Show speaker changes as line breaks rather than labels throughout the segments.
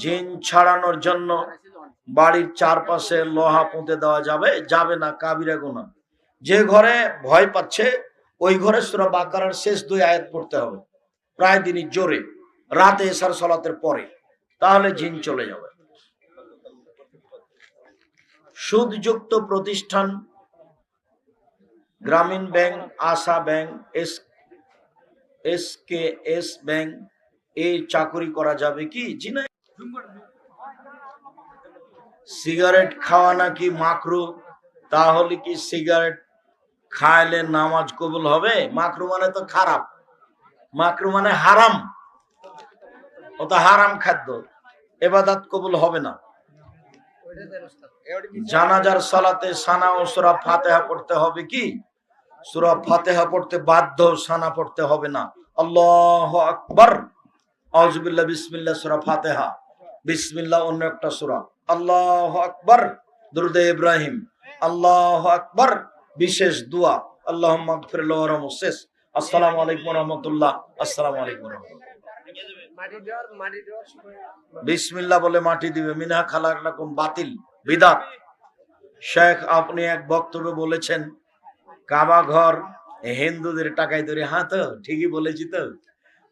জিন ছাড়ানোর জন্য বাড়ির চারপাশে লোহা পুঁতে দেওয়া যাবে? যাবে না, কাবিরা গুনাহ। যে ঘরে ভয় পাচ্ছে ওই ঘরে সূরা বাকারার শেষ 2 আয়াত পড়তে হবে প্রায় দিনই জোরে, রাতে এশার সালাতের পরে, তাহলে জিন চলে যাবে। সুদযুক্ত প্রতিষ্ঠান গ্রামীণ ব্যাংক, আশা ব্যাংক, এসকেএস ব্যাংক এই চাকরি করা যাবে কি? জি না। সিগারেট খাওয়া নাকি মাকরু, তাহলে কি সিগারেট খাইলে নামাজ কবুল হবে? মাকরু মানে তো খারাপ, মাকরু মানে হারাম, ও তো হারাম খাদ্য, ইবাদত কবুল হবে না। জানাজার সালাতে সানা ও সূরা ফাতিহা পড়তে হবে কি? সূরা ফাতিহা পড়তে বাধ্য, সানা পড়তে হবে না। আল্লাহু আকবার, আউযুবিল্লাহ, বিসমিল্লাহ, সূরা ফাতিহা, বিসমিল্লাহ অন্য একটা সূরা, আল্লাহু আকবার দুরুদে ইব্রাহিম, আল্লাহু আকবার বিশেষ দোয়া, আল্লাহুম্মা গফির লাহু ওয়ারহামহু শেষ। আসসালামু আলাইকুম ওয়া রাহমাতুল্লাহ। আসসালামু আলাইকুম ওয়া রাহমাতুল্লাহ। বিসমিল্লাহ বলে মাটি দিবে, মিনা খালাকনাকুম বাতিল, বিদআত। শেখ আপনি এক বক্তব্যে বলেছেন কাবা ঘর হিন্দুদের টাকায় তৈরি। হ্যাঁ, তো ঠিকই বলেছি তো।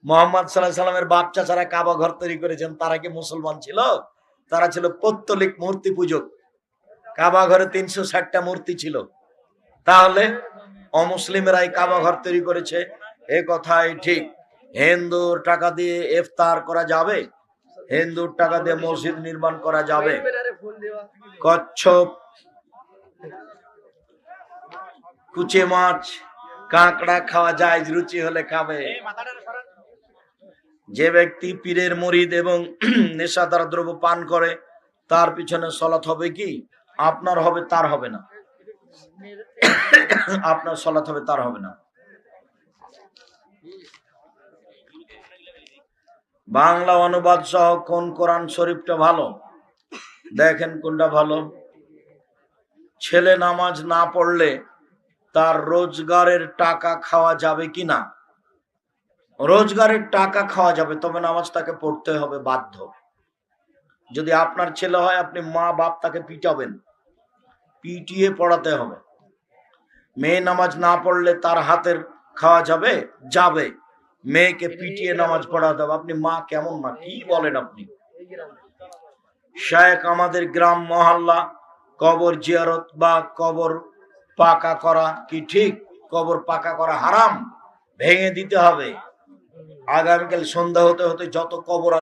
মুহাম্মদ সাল্লাল্লাহু আলাইহি সাল্লামের বাপ চাচারা কাবা ঘর তৈরি করেছেন, তারা কি মুসলমান ছিল? তারা ছিল পৌত্তলিক মূর্তি পূজক। কাবা ঘরে 360টা মূর্তি ছিল, তাহলে অমুসলিমেরাই কাবা ঘর তৈরি করেছে, এ কথাই ঠিক। হিন্দুর টাকা দিয়ে ইফতার করা যাবে? হিন্দুর টাকা দিয়ে মসজিদ নির্মাণ করা যাবে? কচ্ছপ, কুচে মাছ, কাঁকড়া খাওয়া যায়, রুচি হলে খাবে। যে ব্যক্তি পীরের মুরিদ এবং নেশাদার দ্রব্য পান করে তার পিছনে সালাত হবে কি? আপনার হবে, তার হবে না। আপনার সালাত হবে, তার হবে না। বাংলা অনুবাদ সহ কোন কোরআন শরীফটা ভালো? দেখেন কোনটা ভালো। ছেলে নামাজ না পড়লে তার রোজগারের টাকা খাওয়া যাবে কি না? রোজগারের টাকা খাওয়া যাবে, তবে নামাজ তাকে পড়তে হবে বাধ্য। যদি আপনার ছেলে হয়, আপনি মা বাপ তাকে পিটাবেন, পিটিয়ে পড়াতে হবে। মেয়ে নামাজ না পড়লে তার হাতের খাওয়া যাবে? যাবে। মেয়েকে পিটিয়ে নামাজ পড়াতে হবে। আপনি মা, কেমন মা, কি বলেন আপনি? শেখ আমাদের গ্রাম মহল্লা কবর জিয়ারত বা কবর পাকা করা কি ঠিক? কবর পাকা করা হারাম, ভেঙে দিতে হবে। আগামীকাল সন্ধ্যা হতে হতে যত কবর